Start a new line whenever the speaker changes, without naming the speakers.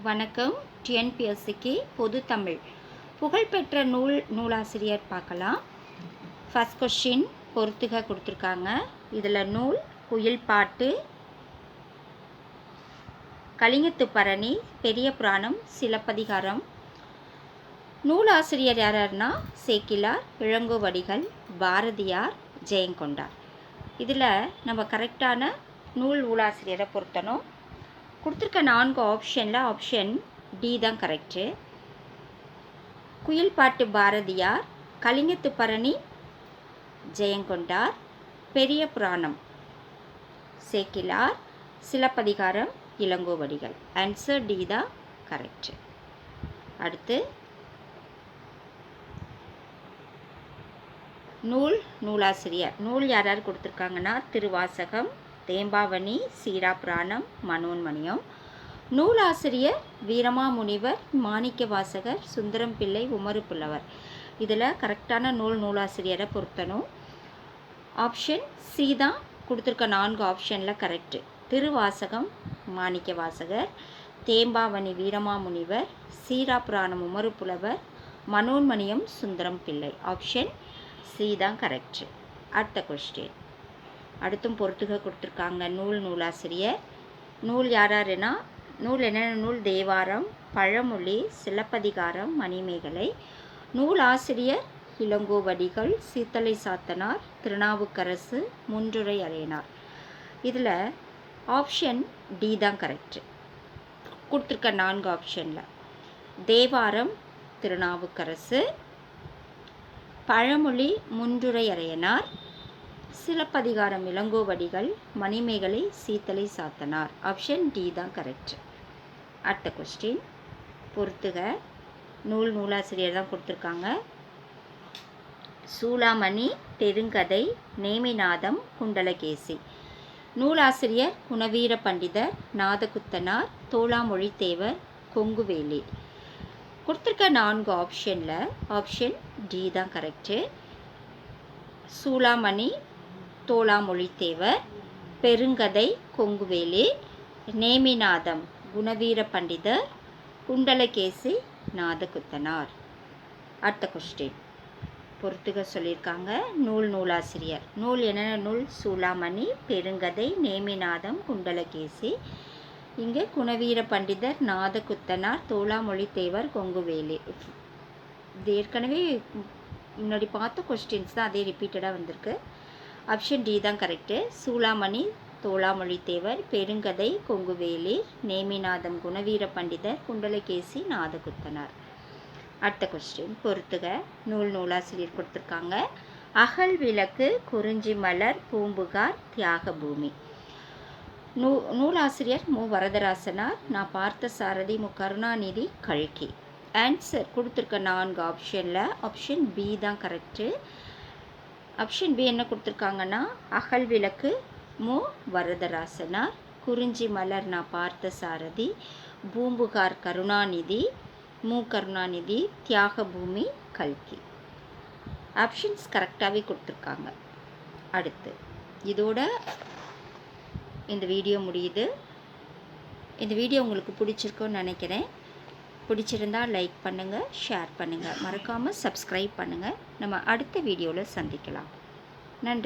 வணக்கம். டிஎன்பிஎஸ்சிக்கு பொது தமிழ் புகழ்பெற்ற நூலாசிரியர் பார்க்கலாம். ஃபஸ்ட் கொஸ்டின் பொறுத்துக கொடுத்துருக்காங்க. இதில் நூல், குயில் பாட்டு, கலிங்கத்து பரணி, பெரிய புராணம், சிலப்பதிகாரம். நூலாசிரியர் யாரார்னா சேக்கிழார், இளங்கோவடிகள், பாரதியார், ஜெயங்கொண்டார். இதில் நம்ம கரெக்டான நூலாசிரியரை பொருத்தணும். கொடுத்துருக்க 4 ஆப்ஷனில் ஆப்ஷன் டி தான் கரெக்டு. குயில் பாட்டு பாரதியார், கலிங்கத்து பரணி ஜெயங்கொண்டார், பெரிய புராணம் சேக்கிழார், சிலப்பதிகாரம் இளங்கோவடிகள். ஆன்சர் டி தான் கரெக்டு. அடுத்து நூலாசிரியர். நூல் யார் கொடுத்துருக்காங்கன்னா திருவாசகம், தேம்பாவணி, சீராப்புராணம், மனோன்மணியம். நூலாசிரியர் வீரமாமுனிவர், மாணிக்கவாசகர், சுந்தரம் பிள்ளை, உமறு புலவர். இதில் கரெக்டான நூலாசிரியரை பொருத்தணும். ஆப்ஷன் சி தான் கொடுத்துருக்க 4 ஆப்ஷனில் கரெக்டு. திருவாசகம் மாணிக்கவாசகர், தேம்பாவணி வீரமாமுனிவர், சீராப்புராணம் உமறு புலவர், மனோன்மணியம் சுந்தரம் பிள்ளை. ஆப்ஷன் சி தான் கரெக்டு. அடுத்த கொஸ்டின் அடுத்தும் பொறுத்துக கொடுத்துருக்காங்க. நூலாசிரியர். நூல் யாருன்னா நூல் என்னென்ன நூல்? தேவாரம், பழமொழி, சிலப்பதிகாரம், மணிமேகலை. நூலாசிரியர் இளங்கோவடிகள், சீத்தலை சாத்தனார், திருநாவுக்கரசு, முன்றுரை அறையனார். இதில் ஆப்ஷன் டி தான் கரெக்டு. கொடுத்துருக்க 4 ஆப்ஷனில் தேவாரம் திருநாவுக்கரசு, பழமொழி முன்றுரை அறையனார், சிலப்பதிகாரம் இளங்கோவடிகள், மணிமேகலை சீத்தலை சாத்தனார். ஆப்ஷன் டி தான் கரெக்ட். அடுத்த கொஸ்டின் பொறுத்துக. நூலாசிரியர் தான் கொடுத்துருக்காங்க. சூளாமணி, பெருங்கதை, நேமிநாதம், குண்டலகேசி. நூலாசிரியர் குணவீர பண்டிதர், நாதகுத்தனார், தோளாமொழித்தேவர், கொங்குவேலி. கொடுத்துருக்க 4 ஆப்ஷனில் ஆப்ஷன் டி தான் கரெக்டு. சூளாமணி தோளாமொழித்தேவர், பெருங்கதை கொங்குவேலி, நேமிநாதம் குணவீர பண்டிதர், குண்டலகேசி நாதகுத்தனார். அடுத்த கொஸ்டின் பொறுத்துக சொல்லியிருக்காங்க. நூலாசிரியர். நூல் என்னென்ன நூல்? சூளாமணி, பெருங்கதை, நேமிநாதம், குண்டலகேசி. இங்கே குணவீர பண்டிதர், நாதகுத்தனார், தோளாமொழித்தேவர், கொங்குவேலி. இது ஏற்கனவே முன்னாடி பார்த்த கொஸ்டின்ஸ் தான், அதே ரிப்பீட்டடாக வந்திருக்கு. ஆப்ஷன் டி தான் கரெக்டு. சூளாமணி தோளாமொழித்தேவர், பெருங்கதை கொங்குவேலி, நேமிநாதம் குணவீர பண்டிதர், குண்டலகேசி நாதகுத்தனார். அடுத்த கொஸ்டின் பொறுத்துக. நூலாசிரியர் கொடுத்துருக்காங்க. அகல் விளக்கு, குறிஞ்சி மலர், பூம்புகார், தியாக பூமி. நூலாசிரியர் மு வரதராசனார், நான் பார்த்த சாரதி, மு கருணாநிதி, கல்கி. ஆன்சர் கொடுத்துருக்க 4 ஆப்ஷனில் ஆப்ஷன் பி தான் கரெக்டு. ஆப்ஷன் பி என்ன கொடுத்துருக்காங்கன்னா அகல் விளக்கு மு வரதராசனார், குறிஞ்சி மலர் நான் பார்த்த சாரதி, பூம்புகார் கருணாநிதி, மு கருணாநிதி, தியாக பூமி கல்கி. ஆப்ஷன்ஸ் கரெக்டாகவே கொடுத்துருக்காங்க. அடுத்து இதோட இந்த வீடியோ முடியுது. இந்த வீடியோ உங்களுக்கு பிடிச்சிருக்குன்னு நினைக்கிறேன். பிடிச்சிருந்தால் லைக் பண்ணுங்கள், ஷேர் பண்ணுங்கள், மறக்காமல் சப்ஸ்கிரைப் பண்ணுங்கள். நம்ம அடுத்த வீடியோவில் சந்திக்கலாம். நன்றி.